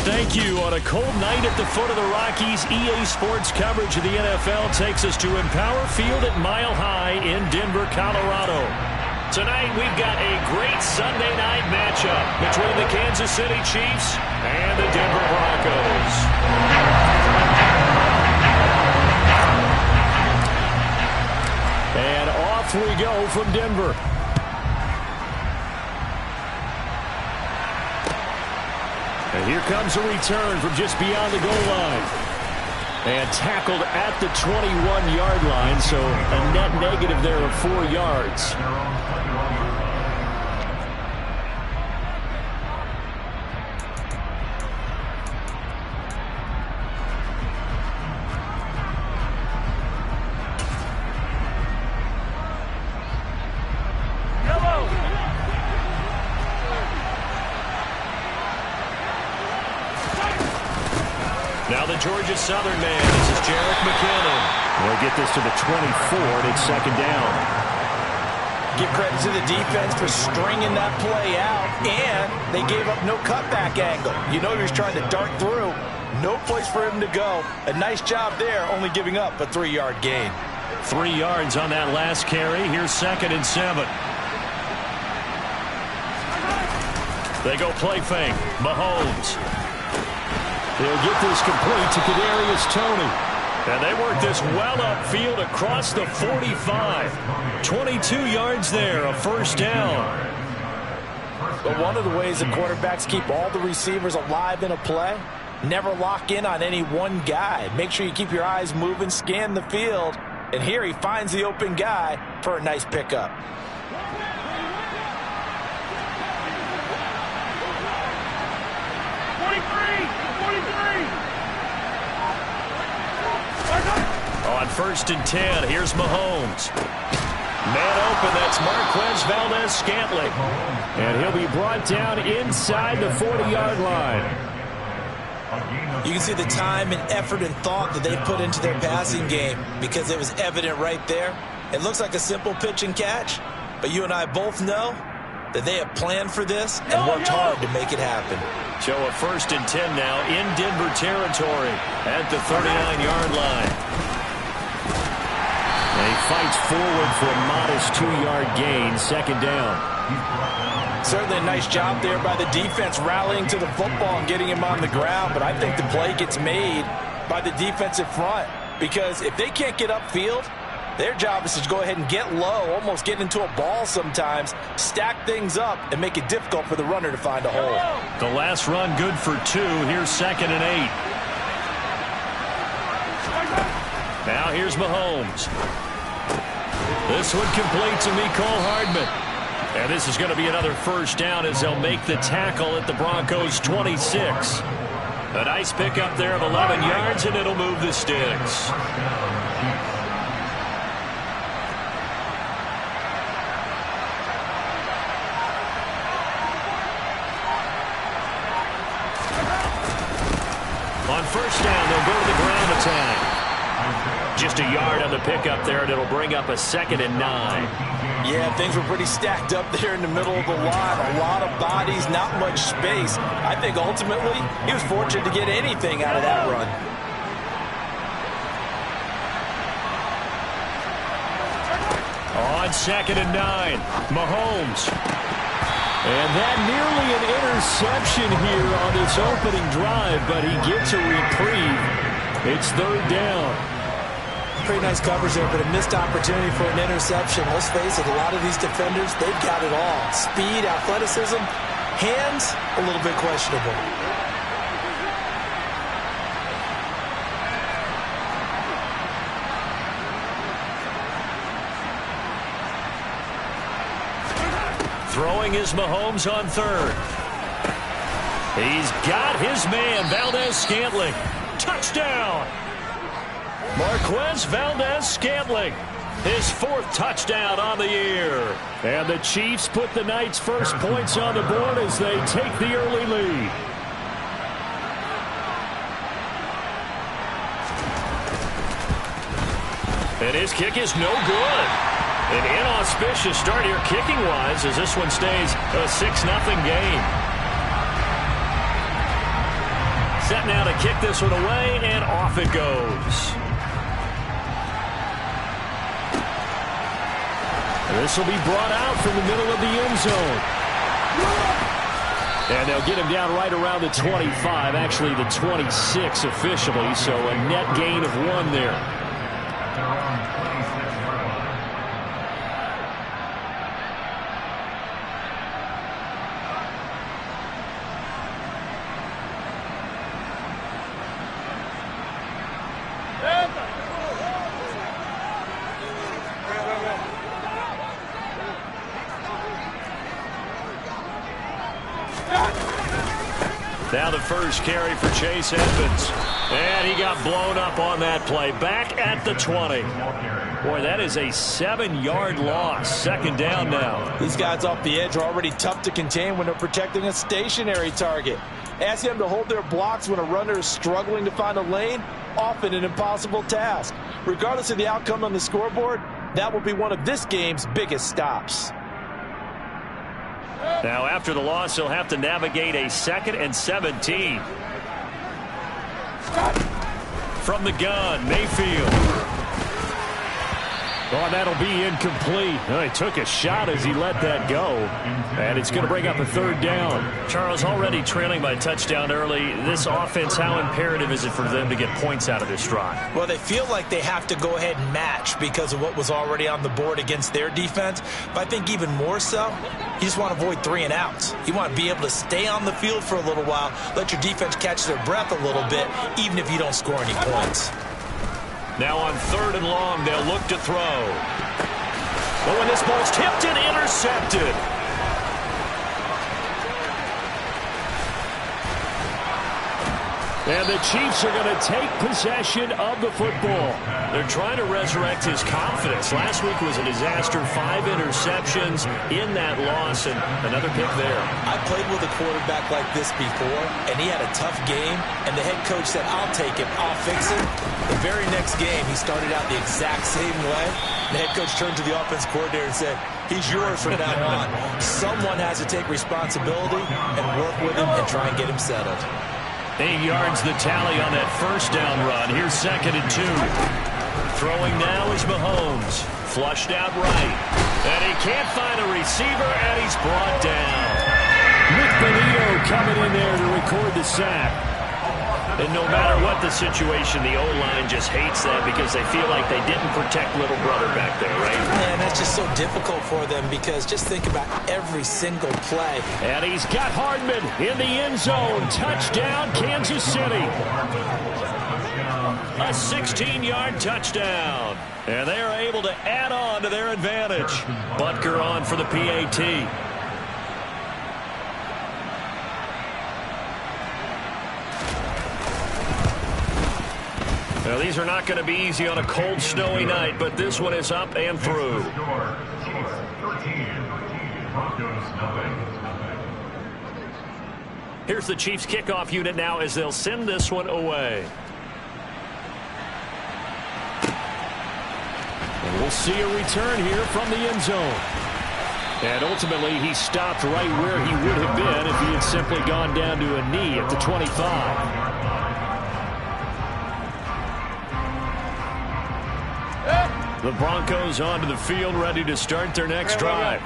Thank you. On a cold night at the foot of the Rockies, EA Sports coverage of the NFL takes us to Empower Field at Mile High in Denver, Colorado. Tonight, we've got a great Sunday night matchup between the Kansas City Chiefs and the Denver Broncos. And off we go from Denver. And here comes a return from just beyond the goal line. And tackled at the 21-yard line, so a net negative there of 4 yards. Now the Georgia Southern man. This is Jerick McKinnon. They'll get this to the 24, and it's second down. Give credit to the defense for stringing that play out, and they gave up no cutback angle. You know he was trying to dart through. No place for him to go. A nice job there, only giving up a 3-yard gain. 3 yards on that last carry. Here's 2nd and 7. They go play fake. Mahomes. They'll get this complete to Kadarius Toney. And they work this well upfield across the 45. 22 yards there, a first down. But one of the ways the quarterbacks keep all the receivers alive in a play, never lock in on any one guy. Make sure you keep your eyes moving, scan the field. And here he finds the open guy for a nice pickup. On 1st and 10, here's Mahomes. Man open, that's Marquez Valdez-Scantling. And he'll be brought down inside the 40-yard line. You can see the time and effort and thought that they put into their passing game because it was evident right there. It looks like a simple pitch and catch, but you and I both know that they have planned for this and worked hard to make it happen. So a 1st and 10 now in Denver territory at the 39-yard line. And he fights forward for a modest 2-yard gain, 2nd down. Certainly a nice job there by the defense rallying to the football and getting him on the ground, but I think the play gets made by the defensive front because if they can't get upfield, their job is to go ahead and get low, almost get into a ball sometimes, stack things up, and make it difficult for the runner to find a hole. The last run good for 2. Here's 2nd and 8. Now here's Mahomes. This one complete to Mecole Hardman. And this is going to be another first down as they'll make the tackle at the Broncos' 26. A nice pickup there of 11 yards, and it'll move the sticks. On 1st down, they'll go to the ground attack. Just a yard on the pickup there, and it'll bring up a 2nd and 9. Yeah, things were pretty stacked up there in the middle of the line. A lot of bodies, not much space. I think ultimately he was fortunate to get anything out of that run. On 2nd and 9, Mahomes. And that nearly an interception here on this opening drive, but he gets a reprieve. It's 3rd down. Pretty nice coverage there, but a missed opportunity for an interception. Let's face it, a lot of these defenders, they've got it all. Speed, athleticism, hands, a little bit questionable. Throwing is Mahomes on 3rd. He's got his man, Valdez-Scantling. Touchdown! Marquez Valdez-Scantling, his 4th touchdown on the year. And the Chiefs put the night's first points on the board as they take the early lead. And his kick is no good. An inauspicious start here kicking-wise as this one stays a 6-0 game. Set now to kick this one away, and off it goes. This will be brought out from the middle of the end zone. And they'll get him down right around the 25, actually the 26 officially, so a net gain of 1 there. Now the first carry for Chase Edmonds. And he got blown up on that play. Back at the 20. Boy, that is a 7-yard loss. Second down now. These guys off the edge are already tough to contain when they're protecting a stationary target. Asking them to hold their blocks when a runner is struggling to find a lane, often an impossible task. Regardless of the outcome on the scoreboard, that will be one of this game's biggest stops. Now, after the loss, he'll have to navigate a 2nd and 17. From the gun, Mayfield. Oh, that'll be incomplete. Oh, he took a shot as he let that go. And it's going to bring up a 3rd down. Charles, already trailing by a touchdown early. This offense, how imperative is it for them to get points out of this drive? Well, they feel like they have to go ahead and match because of what was already on the board against their defense. But I think even more so, you just want to avoid 3 and outs. You want to be able to stay on the field for a little while, let your defense catch their breath a little bit, even if you don't score any points. Now on 3rd and long, they'll look to throw. Oh, and this ball's tipped and intercepted. And the Chiefs are going to take possession of the football. They're trying to resurrect his confidence. Last week was a disaster. 5 interceptions in that loss, and another pick there. I played with a quarterback like this before, and he had a tough game, and the head coach said, I'll take him, I'll fix him. The very next game, he started out the exact same way. The head coach turned to the offense coordinator and said, he's yours from now on. Someone has to take responsibility and work with him and try and get him settled. 8 yards the tally on that first down run. Here's 2nd and 2. Throwing now is Mahomes. Flushed out right. And he can't find a receiver, and he's brought down. Nick Benito coming in there to record the sack. And no matter what the situation, the O-line just hates that because they feel like they didn't protect little brother back there, right? Man, that's just so difficult for them because just think about every single play. And he's got Hardman in the end zone. Touchdown, Kansas City. A 16-yard touchdown. And they are able to add on to their advantage. Butker on for the PAT. Now, these are not going to be easy on a cold, snowy night, but this one is up and through. Here's the Chiefs kickoff unit now as they'll send this one away. And we'll see a return here from the end zone. And ultimately, he stopped right where he would have been if he had simply gone down to a knee at the 25. The Broncos onto the field, ready to start their next drive.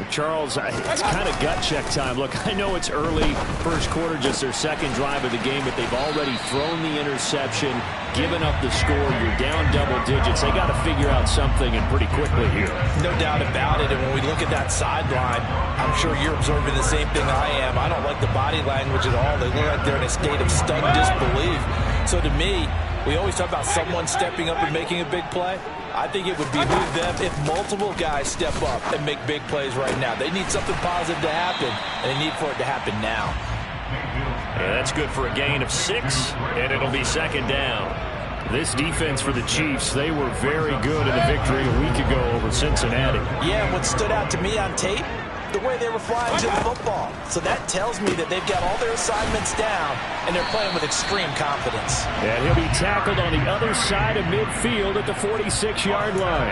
Charles, it's kind of gut check time. Look, I know it's early, first quarter, just their 2nd drive of the game, but they've already thrown the interception, given up the score. You're down double digits. They got to figure out something, and pretty quickly here. No doubt about it, and when we look at that sideline, I'm sure you're observing the same thing I am. I don't like the body language at all. They look like they're in a state of stunned disbelief. So to me, we always talk about someone stepping up and making a big play. I think it would behoove them if multiple guys step up and make big plays right now. They need something positive to happen, and they need for it to happen now. Yeah, that's good for a gain of 6, and it'll be 2nd down. This defense for the Chiefs, they were very good in the victory a week ago over Cincinnati. Yeah, what stood out to me on tape, the way they were flying to the football. So that tells me that they've got all their assignments down, and they're playing with extreme confidence. And he'll be tackled on the other side of midfield at the 46-yard line.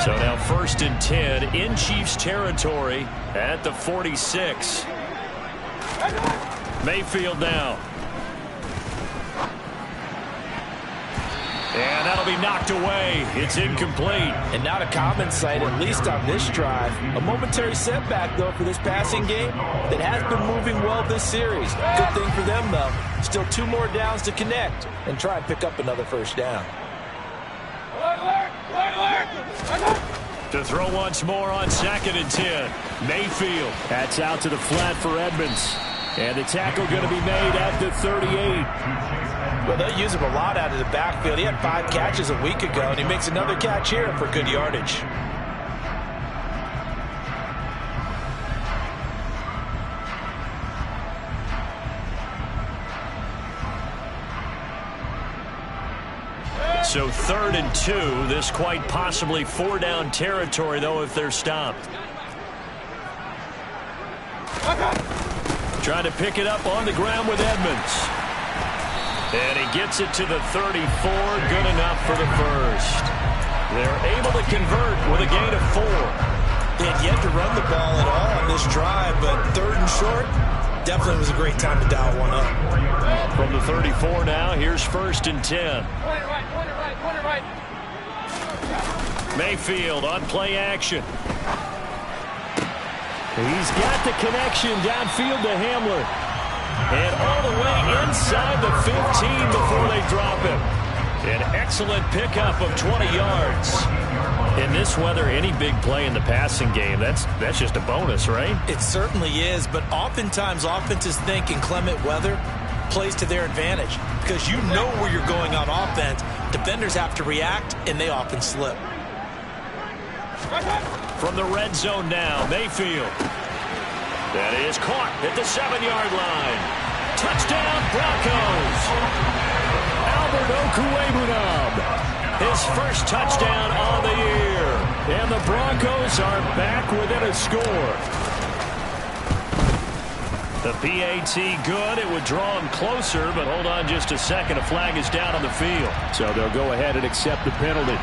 So now 1st and 10 in Chiefs territory at the 46. Mayfield now. And that'll be knocked away. It's incomplete. And not a common sight, at least on this drive. A momentary setback, though, for this passing game that has been moving well this series. Good thing for them, though. Still 2 more downs to connect and try and pick up another first down. To throw once more on 2nd and 10. Mayfield. That's out to the flat for Edmonds. And the tackle going to be made at the 38. Well, they'll use him a lot out of the backfield. He had 5 catches a week ago, and he makes another catch here for good yardage. So 3rd and 2. This quite possibly 4-down territory, though, if they're stopped. Trying to pick it up on the ground with Edmonds. And he gets it to the 34. Good enough for the first. They're able to convert with a gain of 4. They had yet to run the ball at all on this drive, but 3rd and short, definitely was a great time to dial one up. From the 34 now, here's 1st and 10. Mayfield on play action. He's got the connection downfield to Hamler. And all the way inside the 15 before they drop him. An excellent pickup of 20 yards. In this weather, any big play in the passing game, that's just a bonus, right? It certainly is, but oftentimes offenses think in clement weather plays to their advantage because you know where you're going on offense. Defenders have to react, and they often slip. From the red zone now, Mayfield. That is caught at the 7-yard line. Touchdown, Broncos. Albert Okwuegbunam, his first touchdown on the year. And the Broncos are back within a score. The PAT good. It would draw him closer, but hold on just a second. A flag is down on the field. So they'll go ahead and accept the penalty.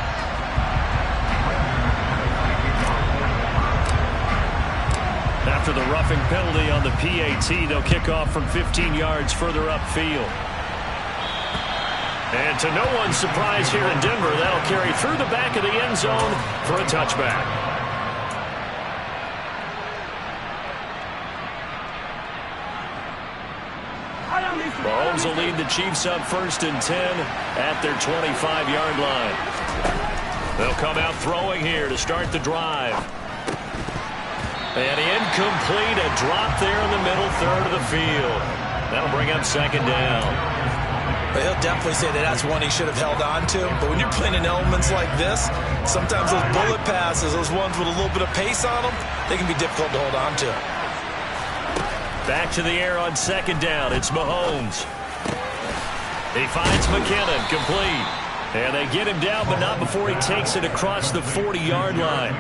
After the roughing penalty on the PAT, they'll kick off from 15 yards further upfield. And to no one's surprise here in Denver, that'll carry through the back of the end zone for a touchback. Mahomes will lead the Chiefs up 1st and 10 at their 25-yard line. They'll come out throwing here to start the drive. And incomplete, a drop there in the middle third of the field. That'll bring up 2nd down. But he'll definitely say that that's one he should have held on to. But when you're playing in elements like this, sometimes those bullet passes, those ones with a little bit of pace on them, they can be difficult to hold on to. Back to the air on 2nd down. It's Mahomes. He finds McKinnon, complete. And they get him down, but not before he takes it across the 40-yard line.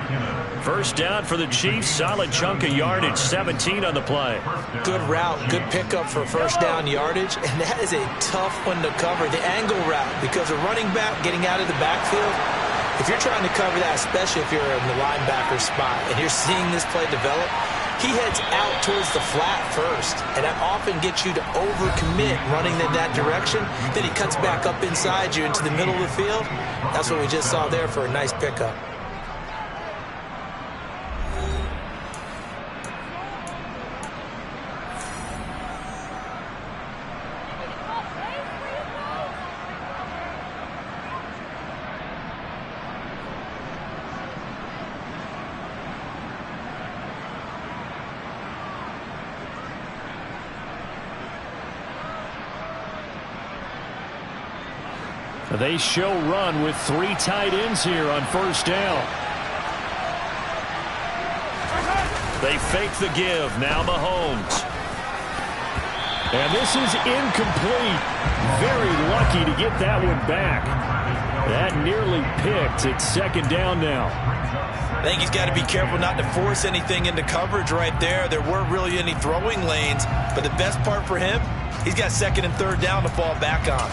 1st down for the Chiefs. Solid chunk of yardage. 17 on the play. Good route. Good pickup for 1st down yardage. And that is a tough one to cover. The angle route. Because a running back getting out of the backfield, if you're trying to cover that, especially if you're in the linebacker spot, and you're seeing this play develop, he heads out towards the flat first. And that often gets you to overcommit running in that direction. Then he cuts back up inside you into the middle of the field. That's what we just saw there for a nice pickup. They show run with 3 tight ends here on 1st down. They fake the give. Now Mahomes. And this is incomplete. Very lucky to get that one back. That nearly picked. It's 2nd down now. I think he's got to be careful not to force anything into coverage right there. There weren't really any throwing lanes. But the best part for him, he's got 2nd and 3rd down to fall back on.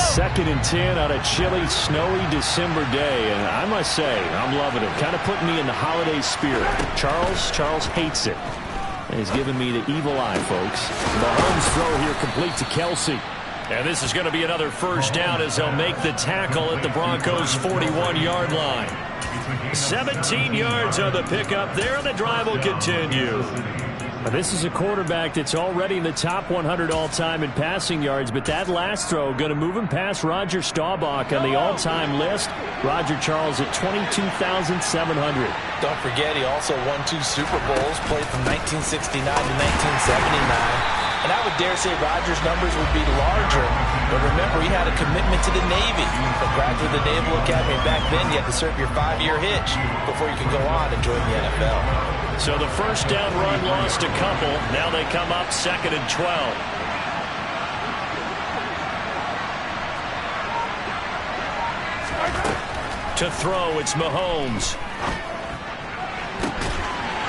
2nd and 10 on a chilly, snowy December day, and I must say, I'm loving it. Kind of putting me in the holiday spirit. Charles hates it. And he's giving me the evil eye, folks. Mahomes' throw here complete to Kelsey. And this is going to be another first down as they'll make the tackle at the Broncos' 41-yard line. 17 yards on the pickup there, and the drive will continue. This is a quarterback that's already in the top 100 all-time in passing yards, but that last throw going to move him past Roger Staubach on the all-time list. Roger Charles at 22,700. Don't forget, he also won 2 Super Bowls, played from 1969 to 1979. And I would dare say Rodgers' numbers would be larger. But remember, he had a commitment to the Navy. A graduate of the Naval Academy. Back then, you had to serve your 5-year hitch before you could go on and join the NFL. So the first down run lost a couple. Now they come up 2nd and 12. To throw, it's Mahomes.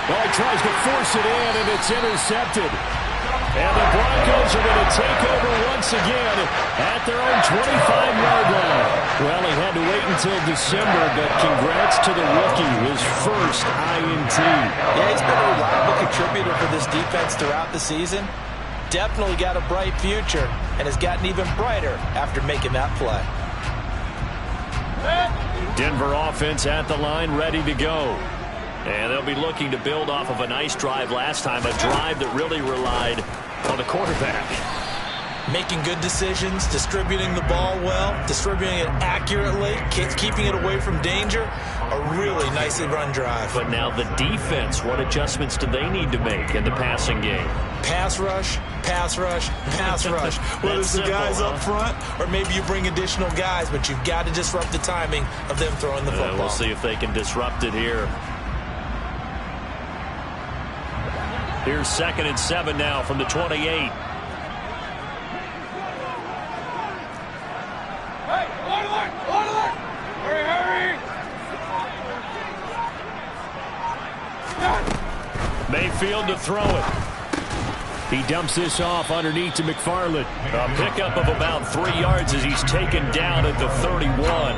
Well, he tries to force it in, and it's intercepted. And the Broncos are going to take over once again at their own 25-yard line. Well, he had to wait until December, but congrats to the rookie, his first INT. Yeah, he's been a reliable contributor for this defense throughout the season. Definitely got a bright future, and has gotten even brighter after making that play. Denver offense at the line, ready to go. And they'll be looking to build off of a nice drive last time, a drive that really relied on the quarterback. Making good decisions, distributing the ball well, distributing it accurately, keeping it away from danger. A really nicely run drive. But now the defense, what adjustments do they need to make in the passing game? Pass rush, pass rush, pass rush. Whether it's the guys up front or maybe you bring additional guys, but you've got to disrupt the timing of them throwing the football. We'll see if they can disrupt it here. Here's 2nd and 7 now from the 28. Hey, alert! Hurry! Mayfield to throw it. He dumps this off underneath to McFarland. A pickup of about 3 yards as he's taken down at the 31.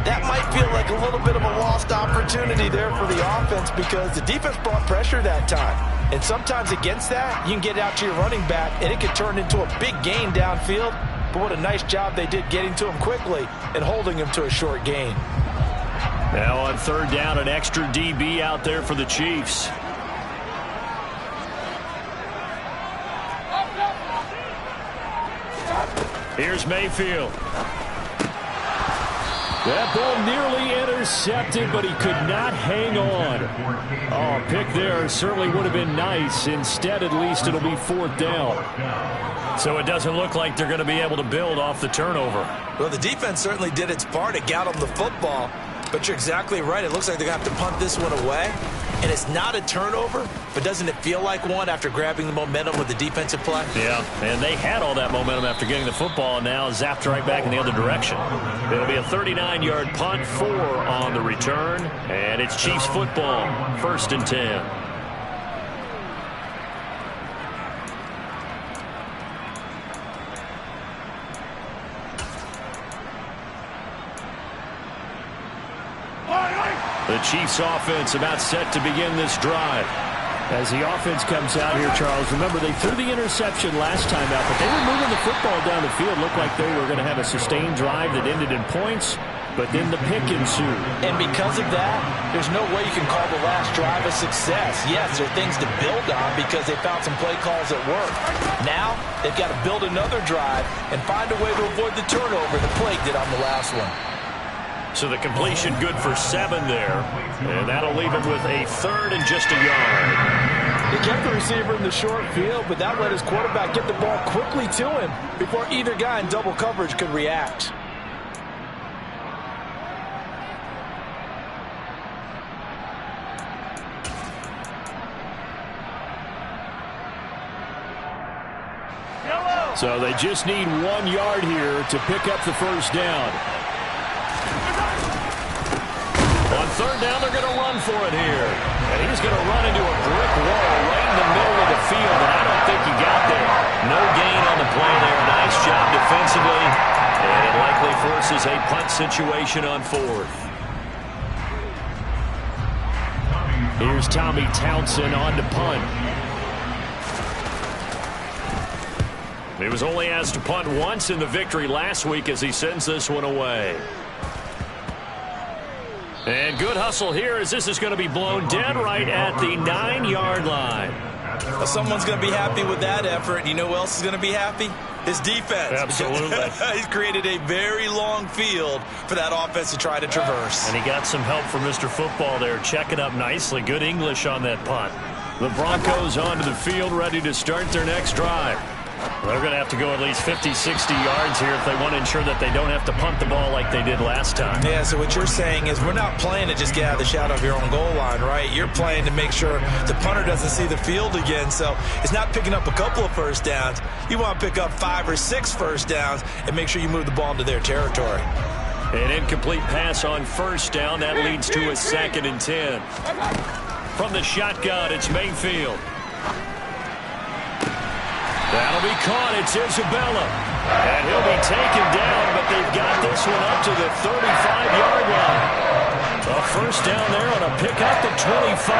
That might feel like a little bit of a lost opportunity there for the offense because the defense brought pressure that time. And sometimes against that, you can get out to your running back, and it could turn into a big gain downfield. But what a nice job they did getting to him quickly and holding him to a short gain. Now on 3rd down, an extra DB out there for the Chiefs. Here's Mayfield. That ball nearly intercepted, but he could not hang on. Oh, a pick there certainly would have been nice. Instead, at least, it'll be 4th down. So it doesn't look like they're going to be able to build off the turnover. Well, the defense certainly did its part to get them the football. But you're exactly right. It looks like they're going to have to punt this one away. And it's not a turnover, but doesn't it feel like one after grabbing the momentum with the defensive play? Yeah, and they had all that momentum after getting the football, and now zapped right back in the other direction. It'll be a 39-yard punt, 4 on the return, and it's Chiefs football, 1st and 10. The Chiefs offense about set to begin this drive. As the offense comes out here, Charles, remember they threw the interception last time out, but they were moving the football down the field. Looked like they were going to have a sustained drive that ended in points, but then the pick ensued. And because of that, there's no way you can call the last drive a success. Yes, there are things to build on because they found some play calls that work. Now, they've got to build another drive and find a way to avoid the turnover the Plague did on the last one. So the completion good for 7 there. And that'll leave him with a 3rd and just a yard. He kept the receiver in the short field, but that let his quarterback get the ball quickly to him before either guy in double coverage could react. So they just need 1 yard here to pick up the first down. On 3rd down, they're going to run for it here. And he's going to run into a brick wall right in the middle of the field, and I don't think he got there. No gain on the play there. Nice job defensively. And it likely forces a punt situation on fourth. Here's Tommy Townsend on to punt. He was only asked to punt once in the victory last week as he sends this one away. And good hustle here as this is going to be blown dead right at the 9-yard line. Well, someone's going to be happy with that effort. You know who else is going to be happy? His defense. Absolutely. He's created a very long field for that offense to try to traverse. And he got some help from Mr. Football there, checking up nicely. Good English on that punt. The Broncos onto the field, ready to start their next drive. They're going to have to go at least 50, 60 yards here if they want to ensure that they don't have to punt the ball like they did last time. Yeah, so what you're saying is we're not playing to just get out of the shadow of your own goal line, right? You're playing to make sure the punter doesn't see the field again. So it's not picking up a couple of first downs. You want to pick up 5 or 6 first downs and make sure you move the ball into their territory. An incomplete pass on first down. That leads to a 2nd and 10. From the shotgun, it's Mayfield. That'll be caught. It's Isabella. And he'll be taken down, but they've got this one up to the 35-yard line. A first down there on a pickup at 25.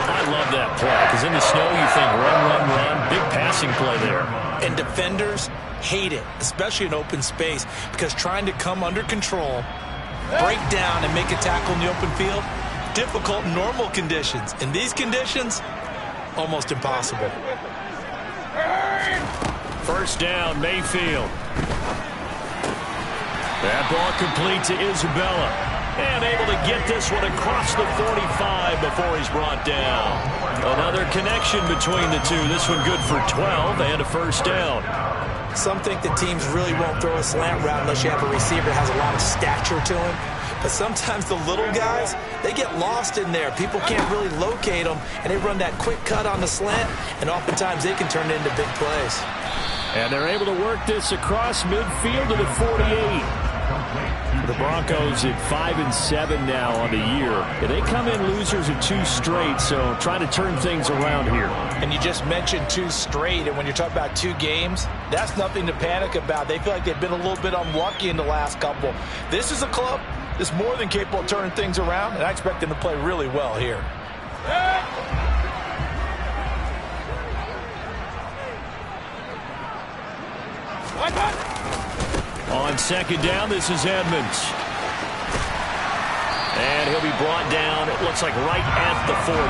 I love that play because in the snow you think run, run, run. Big passing play there. And defenders hate it, especially in open space, because trying to come under control, break down, and make a tackle in the open field, difficult in normal conditions. In these conditions, almost impossible. First down, Mayfield. That ball complete to Isabella. And able to get this one across the 45 before he's brought down. Another connection between the two. This one good for 12 and a first down. Some think that teams really won't throw a slant route unless you have a receiver that has a lot of stature to him. But sometimes the little guys, they get lost in there. People can't really locate them, and they run that quick cut on the slant, and oftentimes they can turn it into big plays. And they're able to work this across midfield to the 48. The Broncos at 5-7 now on the year. And they come in losers of 2 straight, so trying to turn things around here. And you just mentioned 2 straight, and when you're talking about 2 games, that's nothing to panic about. They feel like they've been a little bit unlucky in the last couple. This is a club that's more than capable of turning things around, and I expect them to play really well here. On second down, this is Edmonds. And he'll be brought down, it looks like right at the 40.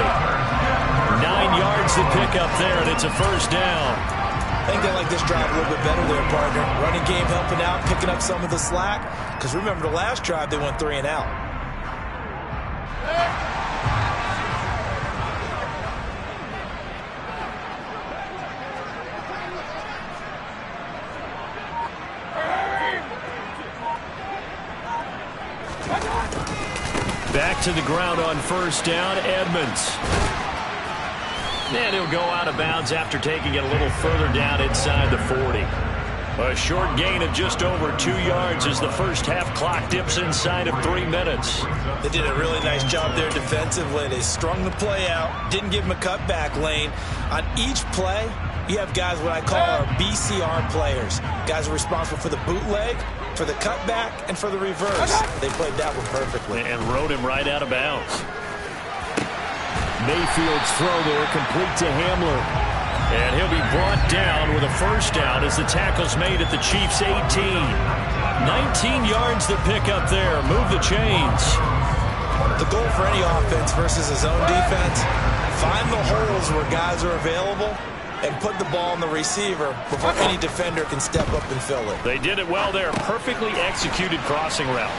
9 yards to pick up there, and it's a first down. I think they like this drive a little bit better there, partner. Running game helping out, picking up some of the slack. Because remember, the last drive, they went 3 and out. Back to the ground on first down, Edmonds. And he'll go out of bounds after taking it a little further down inside the 40. A short gain of just over 2 yards as the first half clock dips inside of 3 minutes. They did a really nice job there defensively. They strung the play out, didn't give him a cutback lane. On each play, you have guys what I call our BCR players. Guys are responsible for the bootleg, for the cutback, and for the reverse. They played that one perfectly. And rode him right out of bounds. Mayfield's throw there complete to Hamler. And he'll be brought down with a first down as the tackle's made at the Chiefs' 18. 19 yards to pick up there. Move the chains. The goal for any offense versus his own defense, find the holes where guys are available and put the ball in the receiver before any defender can step up and fill it. They did it well there. Perfectly executed crossing route.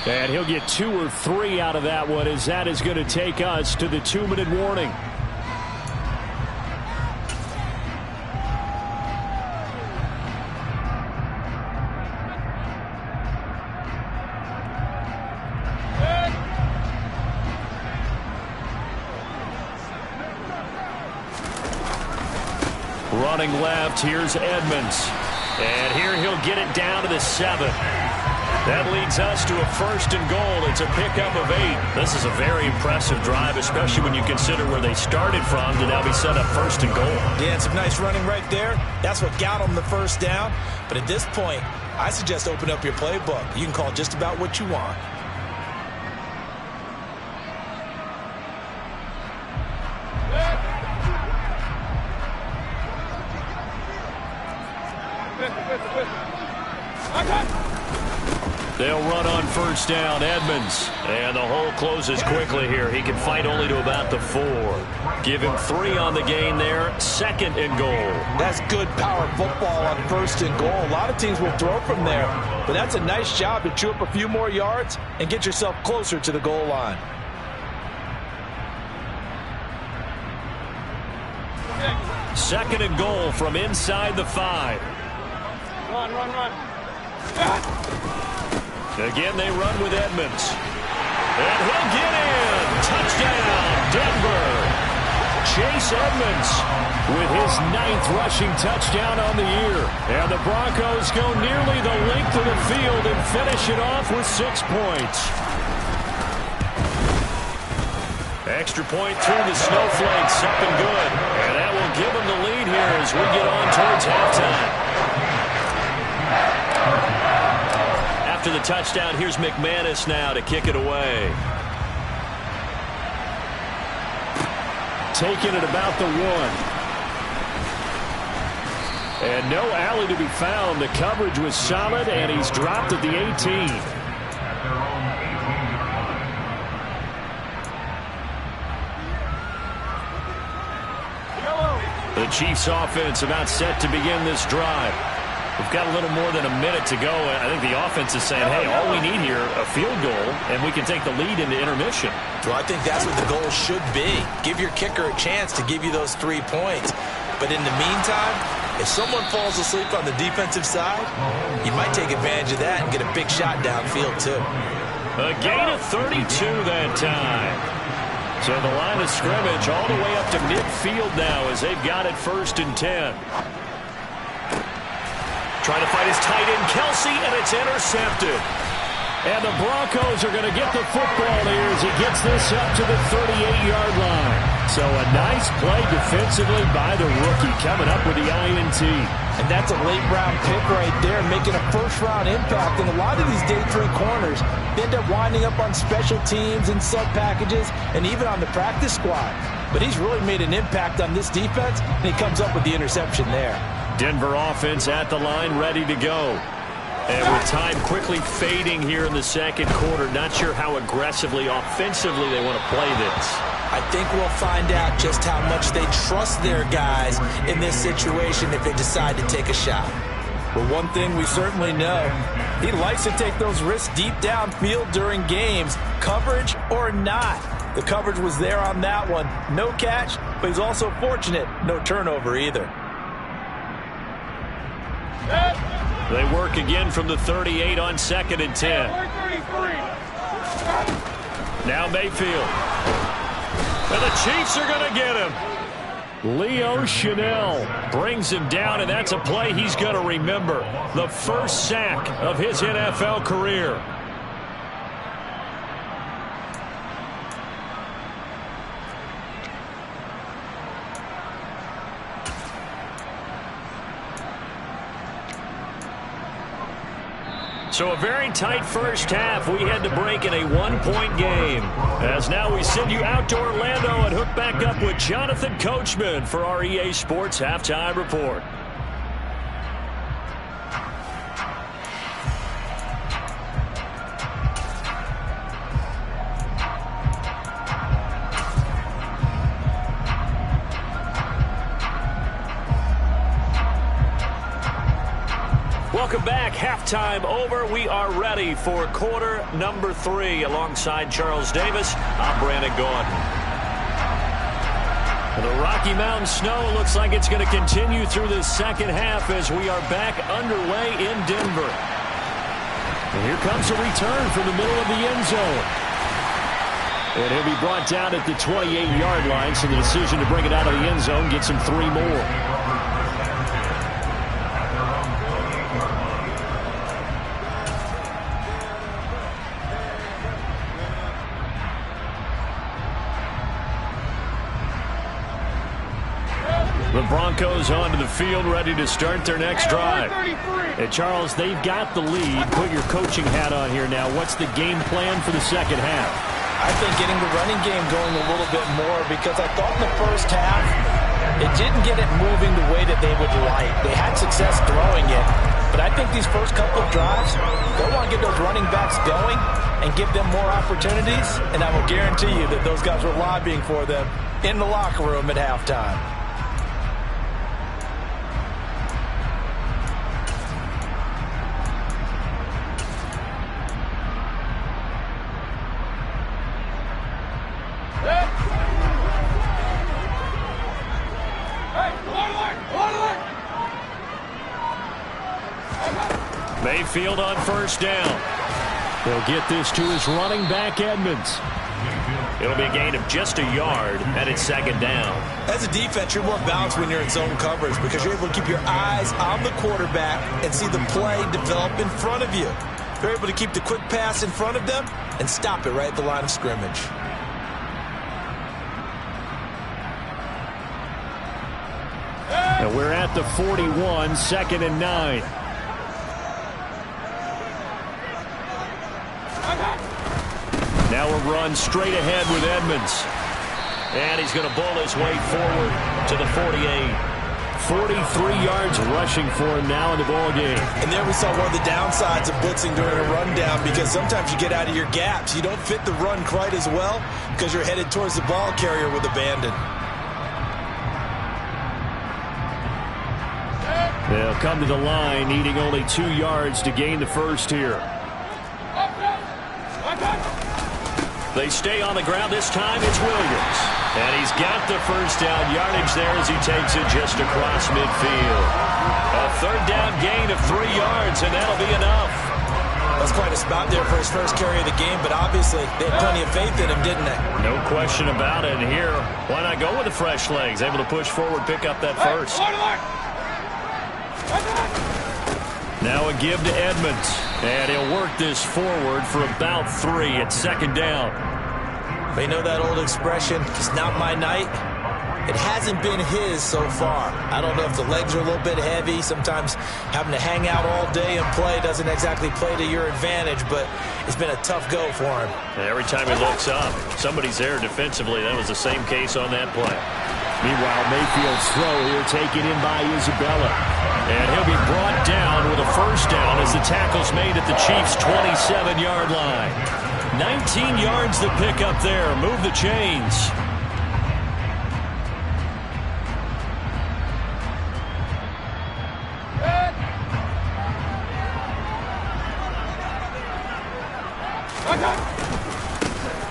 And he'll get 2 or 3 out of that one as that is going to take us to the 2-minute warning. Running left, here's Edmonds. And here he'll get it down to the 7. That leads us to a 1st and goal. It's a pickup of 8. This is a very impressive drive, especially when you consider where they started from to now be set up 1st and goal. Yeah, and some nice running right there. That's what got them the first down. But at this point, I suggest open up your playbook. You can call just about what you want. They'll run on 1st down, Edmonds. And the hole closes quickly here. He can fight only to about the 4. Give him 3 on the gain there. 2nd and goal. That's good power football on 1st and goal. A lot of teams will throw from there. But that's a nice job to chew up a few more yards and get yourself closer to the goal line. Second and goal from inside the 5. Run. Again, they run with Edmonds. And he'll get in. Touchdown, Denver. Chase Edmonds with his 9th rushing touchdown on the year. And the Broncos go nearly the length of the field and finish it off with 6 points. Extra point through the snowflakes, up and good. And that will give them the lead here as we get on towards halftime. After the touchdown, here's McManus now to kick it away. Taking it about the 1. And no alley to be found. The coverage was solid, and he's dropped at the 18. The Chiefs offense about set to begin this drive. We've got a little more than a minute to go. I think the offense is saying, hey, all we need here, a field goal, and we can take the lead into intermission. Well, I think that's what the goal should be. Give your kicker a chance to give you those 3 points. But in the meantime, if someone falls asleep on the defensive side, you might take advantage of that and get a big shot downfield, too. A gain of 32 that time. So the line of scrimmage all the way up to midfield now as they've got it 1st and 10. Trying to fight his tight end, Kelsey, and it's intercepted. And the Broncos are going to get the football here as he gets this up to the 38-yard line. So a nice play defensively by the rookie coming up with the INT. And that's a late-round pick right there, making a first-round impact. And a lot of these day 3 corners end up winding up on special teams and sub-packages and even on the practice squad. But he's really made an impact on this defense, and he comes up with the interception there. Denver offense at the line, ready to go. And with time quickly fading here in the 2nd quarter, not sure how aggressively, offensively they want to play this. I think we'll find out just how much they trust their guys in this situation if they decide to take a shot. But one thing we certainly know, he likes to take those risks deep downfield during games, coverage or not. The coverage was there on that one. No catch, but he's also fortunate, no turnover either. They work again from the 38 on 2nd and 10. Now Mayfield. And the Chiefs are going to get him. Leo Chanel brings him down, and that's a play he's going to remember. The first sack of his NFL career. So a very tight first half. We had to break in a 1-point game. As now we send you out to Orlando and hook back up with Jonathan Coachman for our EA Sports Halftime Report. Welcome back. Halftime over. We are ready for quarter number 3. Alongside Charles Davis, I'm Brandon Gordon. The Rocky Mountain snow looks like it's going to continue through the second half as we are back underway in Denver. And here comes a return from the middle of the end zone. And he'll be brought down at the 28-yard line, so the decision to bring it out of the end zone gets him 3 more. The Broncos onto the field, ready to start their next drive. And Charles, they've got the lead. Put your coaching hat on here now. What's the game plan for the second half? I think getting the running game going a little bit more, because I thought in the first half it didn't get it moving the way that they would like. They had success throwing it, but I think these first couple of drives, they'll want to get those running backs going and give them more opportunities, and I will guarantee you that those guys were lobbying for them in the locker room at halftime. Mayfield on first down. He'll get this to his running back, Edmonds. It'll be a gain of just a yard, and it's second down. As a defense, you're more balanced when you're in zone coverage because you're able to keep your eyes on the quarterback and see the play develop in front of you. You're able to keep the quick pass in front of them and stop it right at the line of scrimmage. And we're at the 41, 2nd and 9. Now a run straight ahead with Edmonds. And he's going to bowl his way forward to the 48. 43 yards rushing for him now in the ball game. And there we saw one of the downsides of blitzing during a rundown, because sometimes you get out of your gaps. You don't fit the run quite as well because you're headed towards the ball carrier with abandon. They'll come to the line, needing only 2 yards to gain the first here. They stay on the ground. This time it's Williams. And he's got the first down yardage there as he takes it just across midfield. A third down gain of 3 yards, and that'll be enough. That's quite a spot there for his first carry of the game, but obviously they had plenty of faith in him, didn't they? No question about it. And here, why not go with the fresh legs? Able to push forward, pick up that first. Now a give to Edmonds. And he'll work this forward for about 3 at second down. They know that old expression, it's not my night. It hasn't been his so far. I don't know if the legs are a little bit heavy. Sometimes having to hang out all day and play doesn't exactly play to your advantage, but it's been a tough go for him. And every time he looks up, somebody's there defensively. That was the same case on that play. Meanwhile, Mayfield's throw here taken in by Isabella. And he'll be brought down with a first down as the tackle's made at the Chiefs' 27-yard line. 19 yards to pick up there. Move the chains.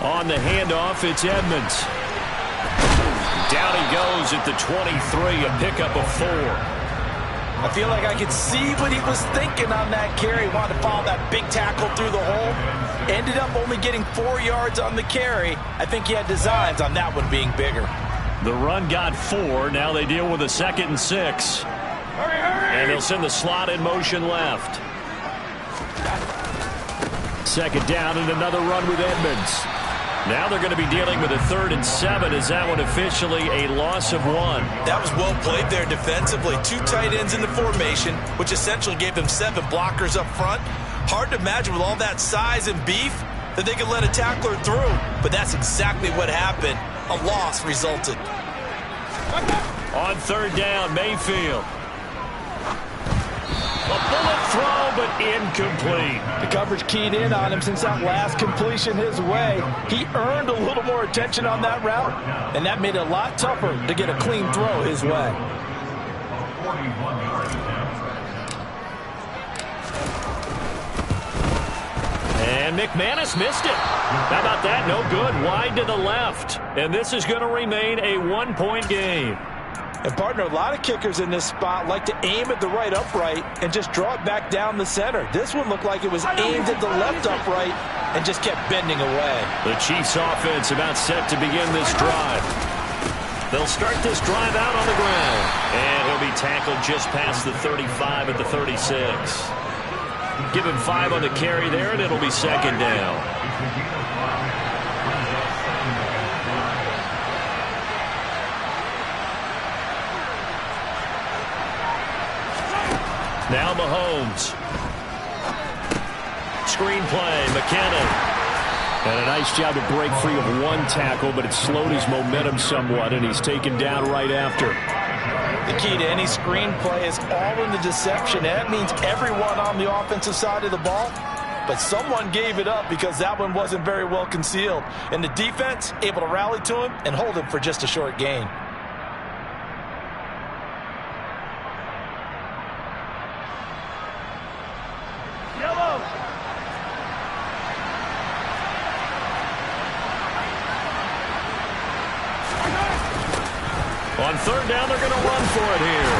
On the handoff, it's Edmonds. Down he goes at the 23, a pickup of 4. I feel like I could see what he was thinking on that carry. He wanted to follow that big tackle through the hole. Ended up only getting 4 yards on the carry. I think he had designs on that one being bigger. The run got 4. Now they deal with a 2nd and 6. And they'll send the slot in motion left. Second down and another run with Edmonds. Now they're going to be dealing with a 3rd and 7. Is that one officially a loss of 1? That was well played there defensively. 2 tight ends in the formation, which essentially gave them 7 blockers up front. Hard to imagine with all that size and beef that they could let a tackler through. But that's exactly what happened. A loss resulted. On 3rd down, Mayfield. A bullet throw, but incomplete. The coverage keyed in on him since that last completion his way. He earned a little more attention on that route, and that made it a lot tougher to get a clean throw his way. And McManus missed it. How about that? No good. Wide to the left. And this is going to remain a 1-point game. And, partner, a lot of kickers in this spot like to aim at the right upright and just draw it back down the center. This one looked like it was aimed at the left upright and just kept bending away. The Chiefs offense about set to begin this drive. They'll start this drive out on the ground. And he'll be tackled just past the 35 at the 36. Give him 5 on the carry there, and it'll be second down. Now Mahomes. Screenplay, McKinnon. And a nice job to break free of one tackle, but it slowed his momentum somewhat, and he's taken down right after. The key to any screenplay is all in the deception. That means everyone on the offensive side of the ball, but someone gave it up because that one wasn't very well concealed. And the defense able to rally to him and hold him for just a short gain. On third down, they're going to run for it here.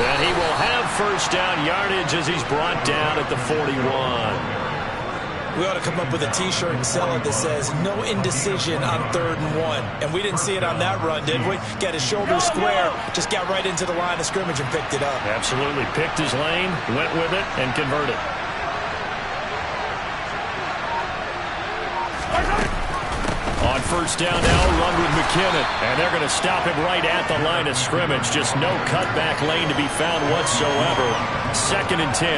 And he will have first down yardage as he's brought down at the 41. We ought to come up with a T-shirt and sell it that says, no indecision on 3rd and 1. And we didn't see it on that run, did we? Got his shoulders square, just got right into the line of scrimmage and picked it up. Absolutely. Picked his lane, went with it, and converted. On first down now, run with McKinnon. And they're going to stop him right at the line of scrimmage. Just no cutback lane to be found whatsoever. 2nd and 10.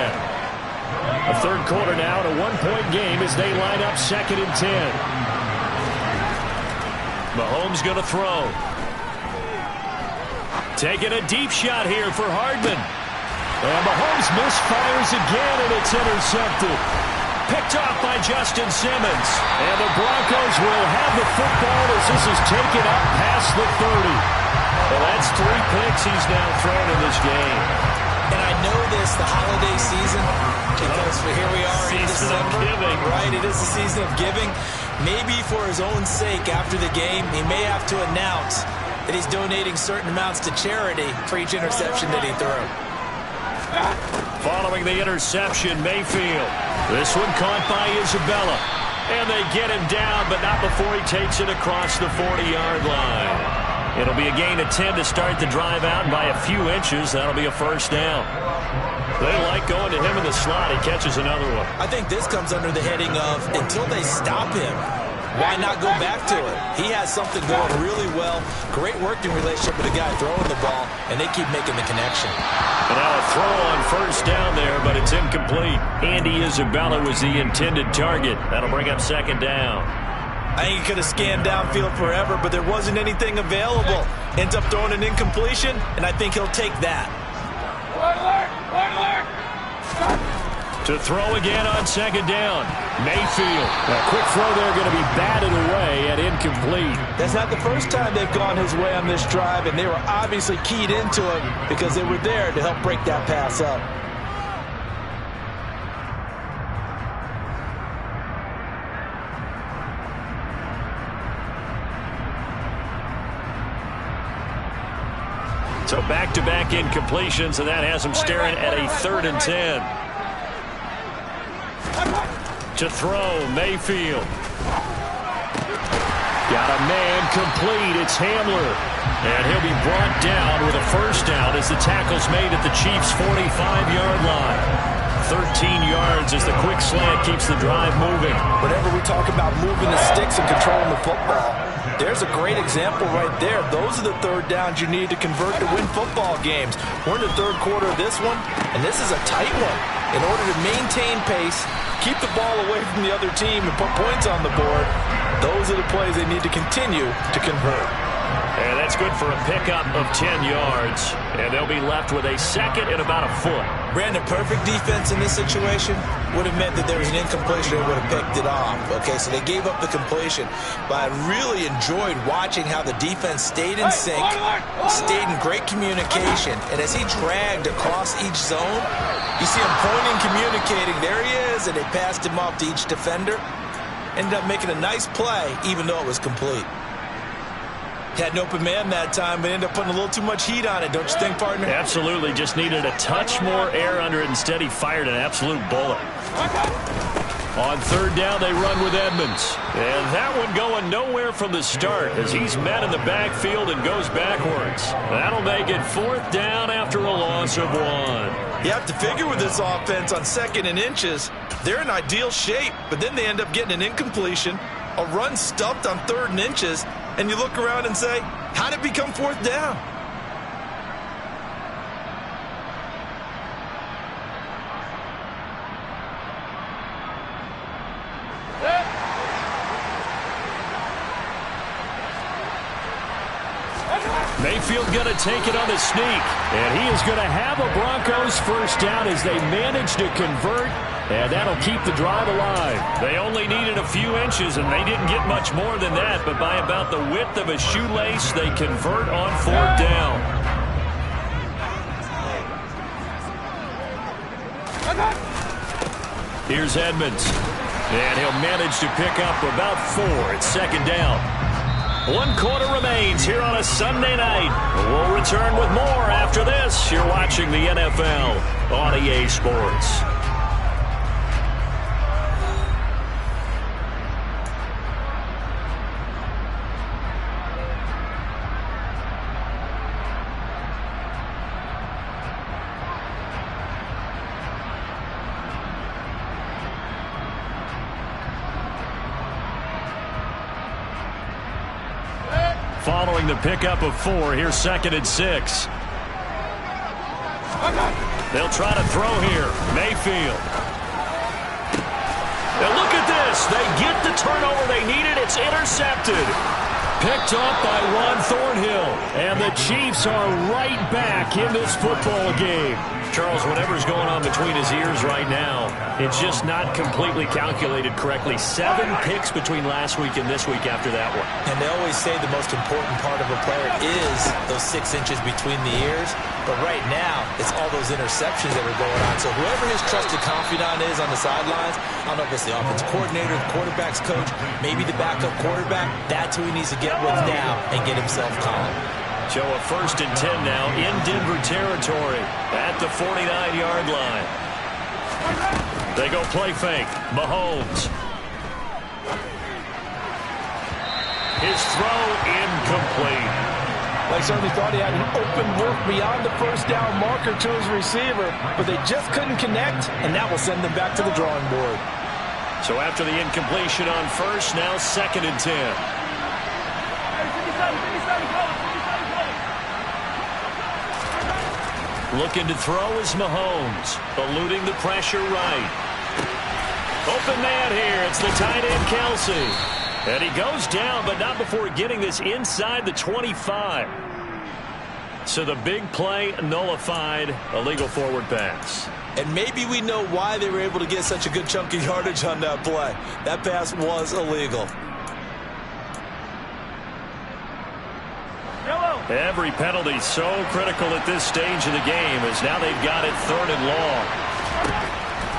A third quarter now, and a one-point game as they line up 2nd and 10. Mahomes going to throw. Taking a deep shot here for Hardman. And Mahomes misfires again, and it's intercepted. Picked off by Justin Simmons. And the Broncos will have the football as this is taken up past the 30. Well, that's 3 picks he's now thrown in this game. And I know this, the holiday season, because here we are in December. Right, it is the season of giving. Maybe for his own sake after the game, he may have to announce that he's donating certain amounts to charity for each interception that he threw. Following the interception, Mayfield. This one caught by Isabella. And they get him down, but not before he takes it across the 40-yard line. It'll be a gain of 10 to start the drive out, and by a few inches, that'll be a first down. They like going to him in the slot. He catches another one. I think this comes under the heading of until they stop him, why not go back to it? He has something going really well. Great working relationship with the guy throwing the ball, and they keep making the connection. And now a throw on first down there, but it's incomplete. Andy Isabella was the intended target. That'll bring up 2nd down. I think he could have scanned downfield forever, but there wasn't anything available. Ends up throwing an incompletion, and I think he'll take that. To throw again on 2nd down. Mayfield. A quick throw there going to be batted away and incomplete. That's not the first time they've gone his way on this drive, and they were obviously keyed into it because they were there to help break that pass up. So back-to-back incompletions, and that has him staring at a 3rd and 10. To throw, Mayfield. Got a man complete. It's Hamler. And he'll be brought down with a first down as the tackle's made at the Chiefs' 45-yard line. 13 yards as the quick slant keeps the drive moving. Whenever we talk about moving the sticks and controlling the football, there's a great example right there. Those are the third downs you need to convert to win football games. We're in the third quarter of this one, and this is a tight one. In order to maintain pace, keep the ball away from the other team, and put points on the board, those are the plays they need to continue to convert. And that's good for a pickup of 10 yards. And they'll be left with a 2nd and about a foot. Brandon, perfect defense in this situation would have meant that there was an incompletion. They would have picked it off. Okay, so they gave up the completion. But I really enjoyed watching how the defense stayed in sync, stayed in great communication. And as he dragged across each zone, you see him pointing, communicating. There he is, and they passed him off to each defender. Ended up making a nice play, even though it was complete. Had an open man that time, but ended up putting a little too much heat on it, don't you think, partner? Absolutely. Just needed a touch more air under it. Instead, he fired an absolute bullet. On third down, they run with Edmonds. And that one going nowhere from the start as he's met in the backfield and goes backwards. That'll make it 4th down after a loss of 1. You have to figure with this offense on 2nd and inches, they're in ideal shape, but then they end up getting an incompletion, a run stuffed on 3rd and inches, and you look around and say, how did it become 4th down? Mayfield going to take it on the sneak. And he is going to have a Broncos first down as they manage to convert. And that'll keep the drive alive. They only needed a few inches, and they didn't get much more than that. But by about the width of a shoelace, they convert on fourth down. Here's Edmonds. And he'll manage to pick up about 4 at second down. 1 quarter remains here on a Sunday night. We'll return with more after this. You're watching the NFL on EA Sports. Following the pickup of 4, here's 2nd and 6. They'll try to throw here. Mayfield. Now look at this. They get the turnover they needed. It's intercepted. Picked up by Juan Thornhill. And the Chiefs are right back in this football game. Charles, whatever's going on between his ears right now, it's just not completely calculated correctly. 7 picks between last week and this week after that one. And they always say the most important part of a player is those 6 inches between the ears. But right now, it's all those interceptions that are going on. So whoever his trusted confidant is on the sidelines, I don't know if it's the offensive coordinator, the quarterback's coach, maybe the backup quarterback, that's who he needs to get with now and get himself calm. So a 1st and 10 now in Denver territory at the 49-yard line. They go play fake. Mahomes. His throw incomplete. They certainly thought he had an open look beyond the first down marker to his receiver, but they just couldn't connect, and that will send them back to the drawing board. So after the incompletion on 1st, now 2nd and 10. Looking to throw is Mahomes, eluding the pressure right. Open man here. It's the tight end, Kelsey. And he goes down, but not before getting this inside the 25. So the big play nullified, illegal forward pass. And maybe we know why they were able to get such a good chunk of yardage on that play. That pass was illegal. Every penalty so critical at this stage of the game as now they've got it 3rd and long.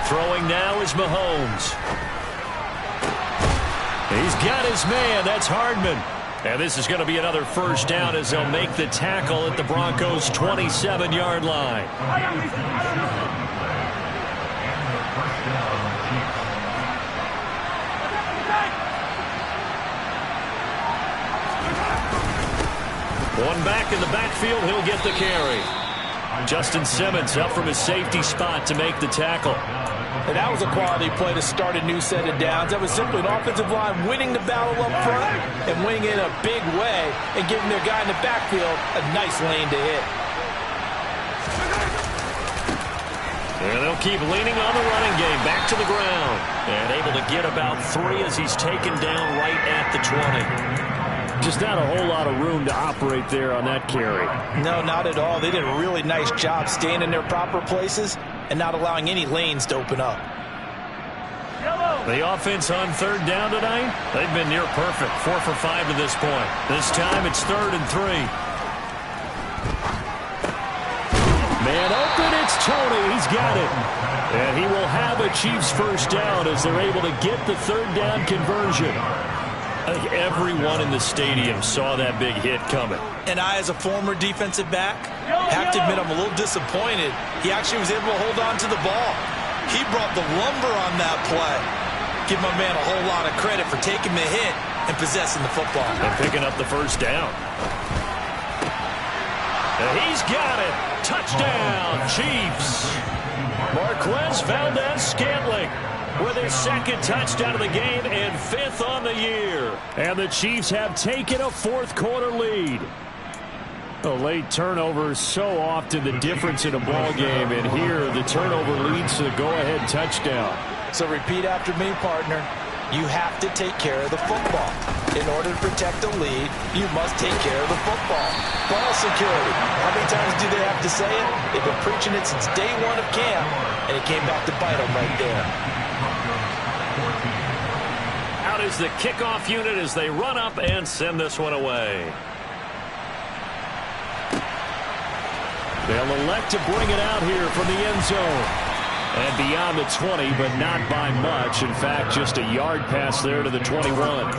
Throwing now is Mahomes. He's got his man. That's Hardman. And this is going to be another first down as they'll make the tackle at the Broncos' 27-yard line. One back in the backfield, he'll get the carry. Justin Simmons up from his safety spot to make the tackle. And that was a quality play to start a new set of downs. That was simply an offensive line winning the battle up front and winning it in a big way and giving their guy in the backfield a nice lane to hit. And they'll keep leaning on the running game back to the ground. And able to get about 3 as he's taken down right at the 20. Just not a whole lot of room to operate there on that carry. No, not at all. They did a really nice job staying in their proper places and not allowing any lanes to open up. The offense on 3rd down tonight, they've been near perfect. 4 for 5 to this point. This time it's 3rd and 3. Man open, it's Tony. He's got it. And he will have a Chiefs first down as they're able to get the 3rd down conversion. I think everyone in the stadium saw that big hit coming. And I, as a former defensive back, have to admit I'm a little disappointed. He actually was able to hold on to the ball. He brought the lumber on that play. Give my man a whole lot of credit for taking the hit and possessing the football. And picking up the first down. And he's got it. Touchdown, Chiefs. Marquez Valdez-Scantling with his 2nd touchdown of the game and 5th on the year. And the Chiefs have taken a 4th quarter lead. A late turnover is so often the difference in a ball game, and here the turnover leads to the go-ahead touchdown. So repeat after me, partner. You have to take care of the football. In order to protect the lead, you must take care of the football. Ball security. How many times do they have to say it? They've been preaching it since day one of camp, and it came back to bite them right there. Out is the kickoff unit as they run up and send this one away. They'll elect to bring it out here from the end zone. And beyond the 20, but not by much. In fact, just a yard pass there to the 21.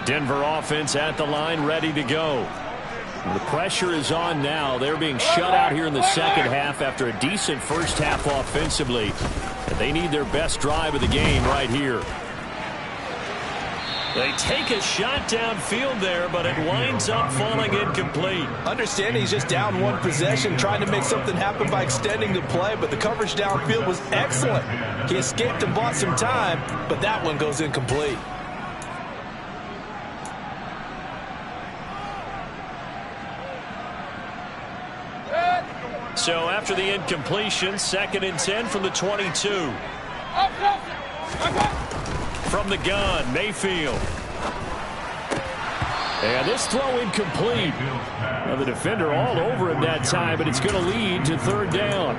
Denver offense at the line, ready to go. The pressure is on now. They're being shut out here in the second half after a decent first half offensively. And they need their best drive of the game right here. They take a shot downfield there, but it winds up falling incomplete. Understand he's just down one possession, trying to make something happen by extending the play, but the coverage downfield was excellent. He escaped and bought some time, but that one goes incomplete. So after the incompletion, 2nd and 10 from the 22. From the gun, Mayfield. And this throw incomplete. Now the defender all over him that time, but it's going to lead to 3rd down.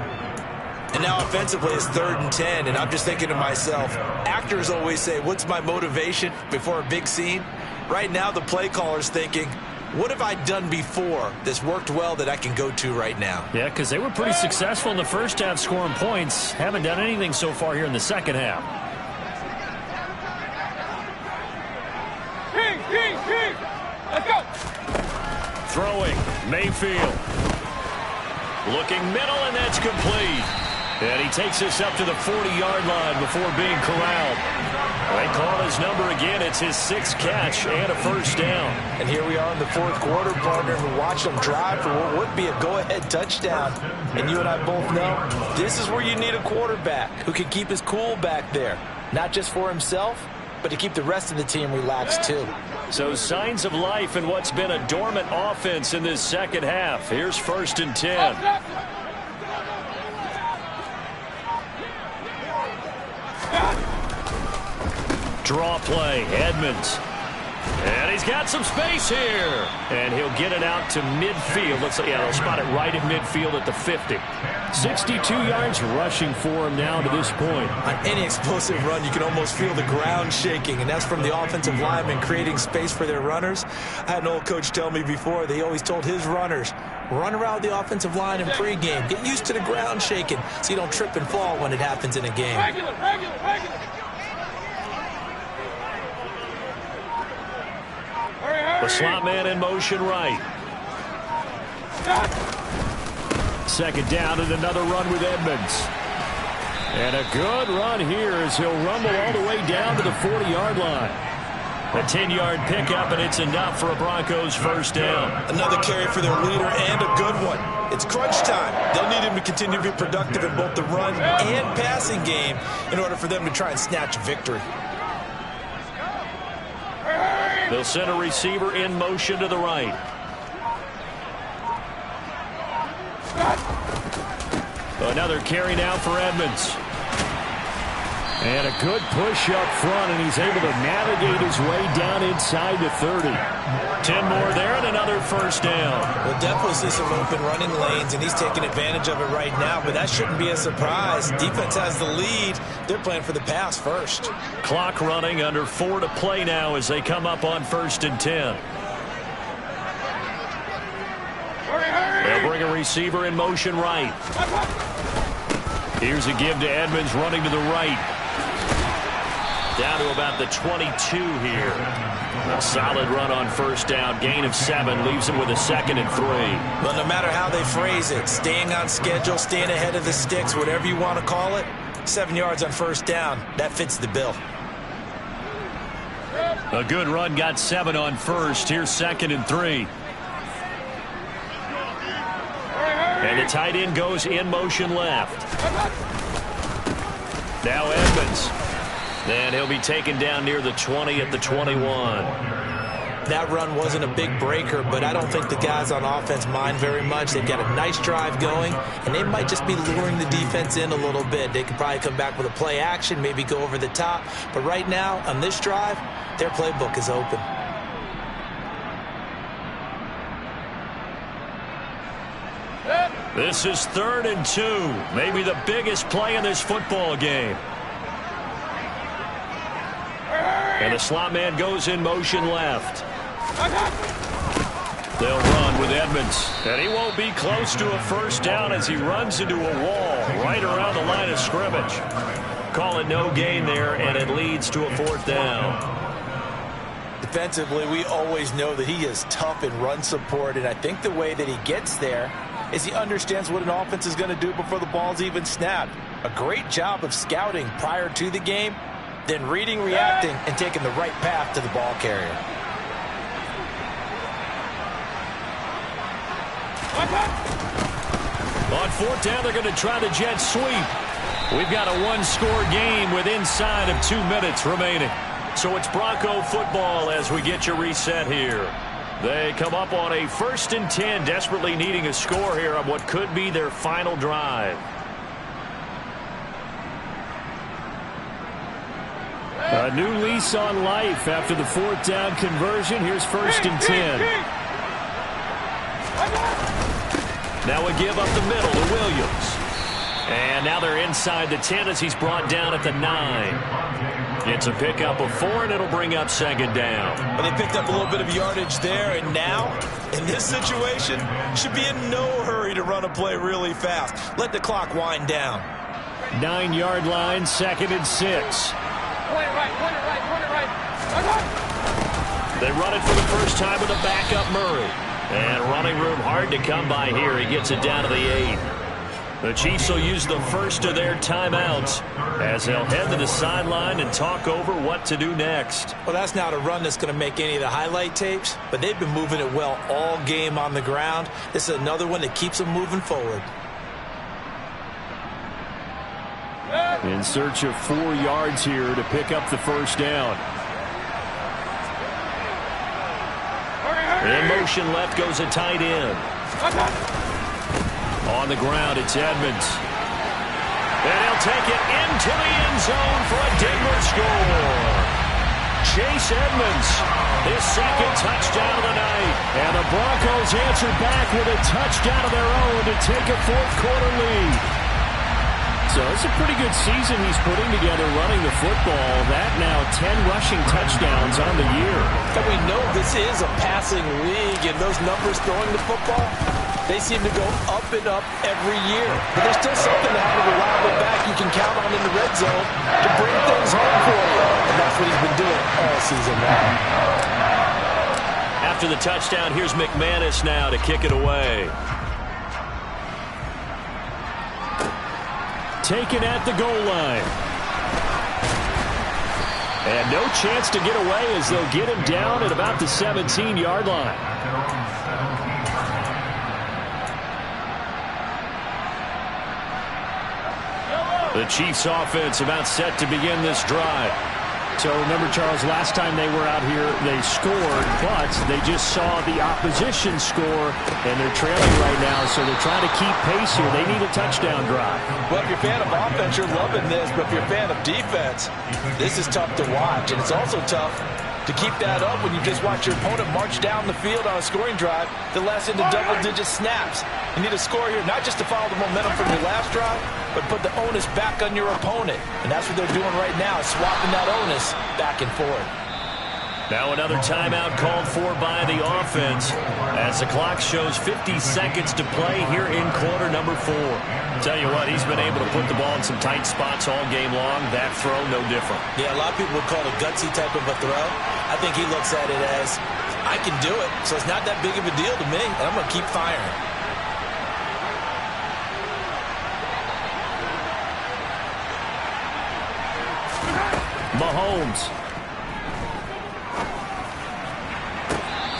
And now offensively it's 3rd and 10, and I'm just thinking to myself, actors always say, what's my motivation before a big scene? Right now the play caller's thinking, what have I done before that's worked well that I can go to right now? Yeah, because they were pretty successful in the first half scoring points. Haven't done anything so far here in the second half. Let's go. Throwing, Mayfield. Looking middle, and that's complete. And he takes this up to the 40-yard line before being corralled. They call his number again. It's his 6th catch and a 1st down. And here we are in the 4th quarter, partner, and watch them drive for what would be a go-ahead touchdown. And you and I both know this is where you need a quarterback who can keep his cool back there. Not just for himself, but to keep the rest of the team relaxed too. So signs of life in what's been a dormant offense in this second half. Here's 1st and 10. Draw play, Edmonds. And he's got some space here. And he'll get it out to midfield. Looks like, yeah, they'll spot it right at midfield at the 50. 62 yards rushing for him now to this point. On any explosive run, you can almost feel the ground shaking, and that's from the offensive linemen creating space for their runners. I had an old coach tell me before, they always told his runners, run around the offensive line in pregame. Get used to the ground shaking so you don't trip and fall when it happens in a game. Regular. The slot man in motion right. 2nd down and another run with Edmonds. And a good run here as he'll rumble all the way down to the 40-yard line. A 10-yard pickup, and it's enough for a Broncos 1st down. Another carry for their leader and a good one. It's crunch time. They'll need him to continue to be productive in both the run and passing game in order for them to try and snatch a victory. They'll send a receiver in motion to the right. Another carry now for Edmonds. And a good push up front, and he's able to navigate his way down inside the 30. 10 more there and another 1st down. We'll definitely see some open running lanes, and he's taking advantage of it right now, but that shouldn't be a surprise. Defense has the lead. They're playing for the pass first. Clock running, under 4 to play now as they come up on 1st and 10. They'll bring a receiver in motion right. Here's a give to Edmonds running to the right. Down to about the 22 here. A solid run on 1st down. Gain of 7 leaves him with a 2nd and 3. Well, no matter how they phrase it, staying on schedule, staying ahead of the sticks, whatever you want to call it, 7 yards on 1st down, that fits the bill. A good run, got 7 on 1st. Here's 2nd and 3. And the tight end goes in motion left. Now Edmonds. And he'll be taken down near the 20 at the 21. That run wasn't a big breaker, but I don't think the guys on offense mind very much. They've got a nice drive going, and they might just be luring the defense in a little bit. They could probably come back with a play action, maybe go over the top. But right now, on this drive, their playbook is open. This is 3rd and 2. Maybe the biggest play in this football game. And the slot man goes in motion left. They'll run with Edmonds. And he won't be close to a first down as he runs into a wall right around the line of scrimmage. Call it no gain there, and it leads to a 4th down. Defensively, we always know that he is tough in run support, and I think the way that he gets there is he understands what an offense is going to do before the ball's even snapped. A great job of scouting prior to the game, then reading, reacting, and taking the right path to the ball carrier. On 4th down, they're going to try the jet sweep. We've got a one-score game with inside of 2 minutes remaining. So it's Bronco football as we get you reset here. They come up on a 1st and 10, desperately needing a score here on what could be their final drive. A new lease on life after the 4th down conversion. Here's 1st and 10. Now a give up the middle to Williams. And now they're inside the 10 as he's brought down at the 9. It's a pickup of 4, and it'll bring up 2nd down. Well, they picked up a little bit of yardage there, and now, in this situation, should be in no hurry to run a play really fast. Let the clock wind down. 9-yard line, 2nd and 6. Point it right, point it right, point it right. They run it for the first time with a backup Murray. And running room hard to come by here. He gets it down to the 8. The Chiefs will use the first of their timeouts as they'll head to the sideline and talk over what to do next. Well, that's not a run that's going to make any of the highlight tapes, but they've been moving it well all game on the ground. This is another one that keeps them moving forward. In search of 4 yards here to pick up the first down. In motion left goes a tight end. On the ground, it's Edmonds. And he'll take it into the end zone for a Denver score. Chase Edmonds, his 2nd touchdown of the night. And the Broncos answer back with a touchdown of their own to take a 4th quarter lead. So it's a pretty good season he's putting together running the football. That now 10 rushing touchdowns on the year. And we know this is a passing league, and those numbers throwing the football, they seem to go up and up every year. But there's still something to have a reliable back you can count on in the red zone to bring things home for you. And that's what he's been doing all season long. After the touchdown, here's McManus now to kick it away. Taken at the goal line. And no chance to get away as they'll get him down at about the 17-yard line. The Chiefs offense about set to begin this drive. So remember, Charles, last time they were out here, they scored, but they just saw the opposition score, and they're trailing right now, so they're trying to keep pace here. They need a touchdown drive. Well, if you're a fan of offense, you're loving this, but if you're a fan of defense, this is tough to watch, and it's also tough to keep that up when you just watch your opponent march down the field on a scoring drive that lasts into double-digit snaps. You need a score here, not just to follow the momentum from your last drive, but put the onus back on your opponent. And that's what they're doing right now, swapping that onus back and forth. Now another timeout called for by the offense as the clock shows 50 seconds to play here in quarter number 4. Tell you what, he's been able to put the ball in some tight spots all game long. That throw, no different. Yeah, a lot of people would call it a gutsy type of a throw. I think he looks at it as, I can do it, so it's not that big of a deal to me, and I'm going to keep firing. Mahomes.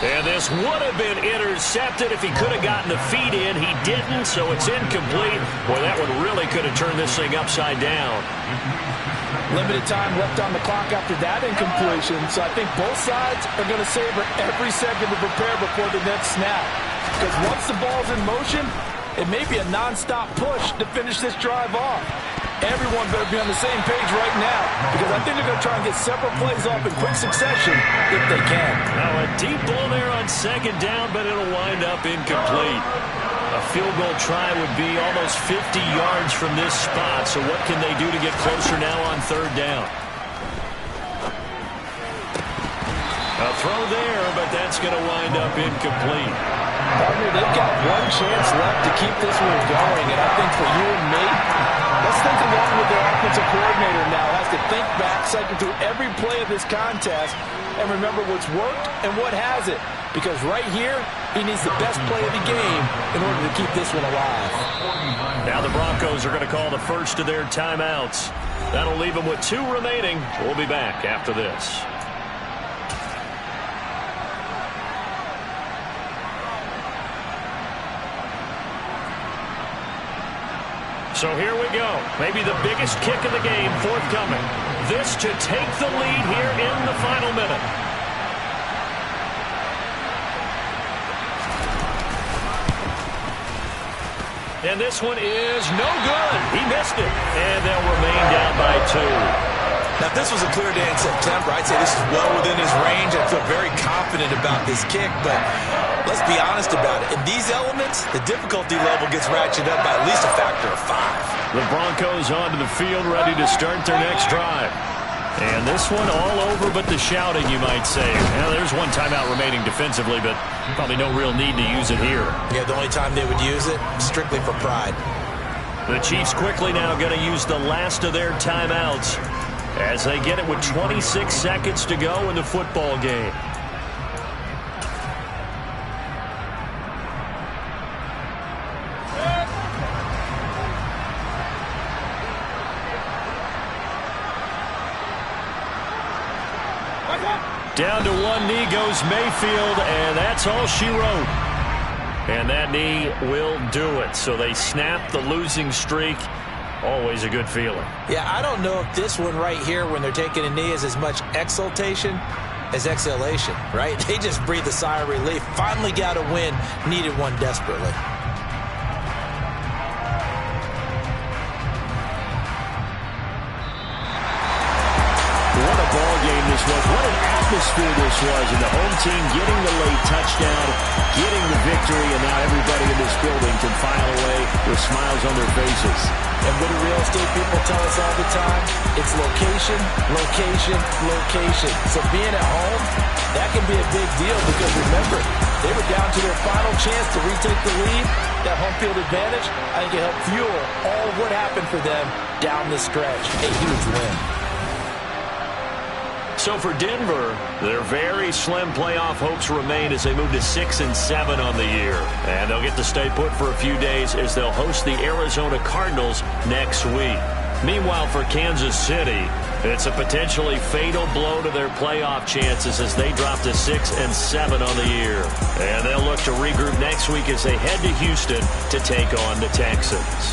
And this would have been intercepted if he could have gotten the feet in. He didn't, so it's incomplete. Boy, that one really could have turned this thing upside down. Limited time left on the clock after that incompletion, so I think both sides are going to savor every second to prepare before the next snap. Because once the ball's in motion, it may be a nonstop push to finish this drive off. Everyone better be on the same page right now, because I think they're going to try and get several plays off in quick succession if they can. Now a deep ball there on second down, but it'll wind up incomplete. A field goal try would be almost 50 yards from this spot, so what can they do to get closer now on third down? A throw there, but that's going to wind up incomplete. Partner, they've got one chance left to keep this one going, and I think for you and me, let's think along with their offensive coordinator now. Has to think back, cycle through every play of this contest, and remember what's worked and what hasn't. Because right here, he needs the best play of the game in order to keep this one alive. Now the Broncos are going to call the first of their timeouts. That'll leave them with 2 remaining. We'll be back after this. So here we go. Maybe the biggest kick of the game forthcoming. This to take the lead here in the final minute. And this one is no good. He missed it. And they'll remain down by 2. Now, if this was a clear day in September, I'd say this is well within his range. I feel very confident about this kick, but let's be honest about it. In these elements, the difficulty level gets ratcheted up by at least a factor of 5. The Broncos onto the field, ready to start their next drive. And this one all over but the shouting, you might say. Now, there's one timeout remaining defensively, but probably no real need to use it here. Yeah, the only time they would use it, strictly for pride. The Chiefs quickly now going to use the last of their timeouts as they get it with 26 seconds to go in the football game. Down to one knee goes Mayfield, and that's all she wrote. And that knee will do it. So they snap the losing streak. Always a good feeling. Yeah, I don't know if this one right here, when they're taking a knee, is as much exultation as exhalation, right? They just breathe a sigh of relief. Finally got a win, needed one desperately. What a ball game this was. What an atmosphere this was. And the home team getting the late touchdown, getting the victory, and now everybody in this building can file away with smiles on their faces. And what do real estate people tell us all the time? It's location, location, location. So being at home, that can be a big deal because remember, they were down to their final chance to retake the lead. That home field advantage, I think it helped fuel all of what happened for them down the stretch. A huge win. So for Denver, their very slim playoff hopes remain as they move to 6-7 on the year. And they'll get to stay put for a few days as they'll host the Arizona Cardinals next week. Meanwhile, for Kansas City, it's a potentially fatal blow to their playoff chances as they drop to 6-7 on the year. And they'll look to regroup next week as they head to Houston to take on the Texans.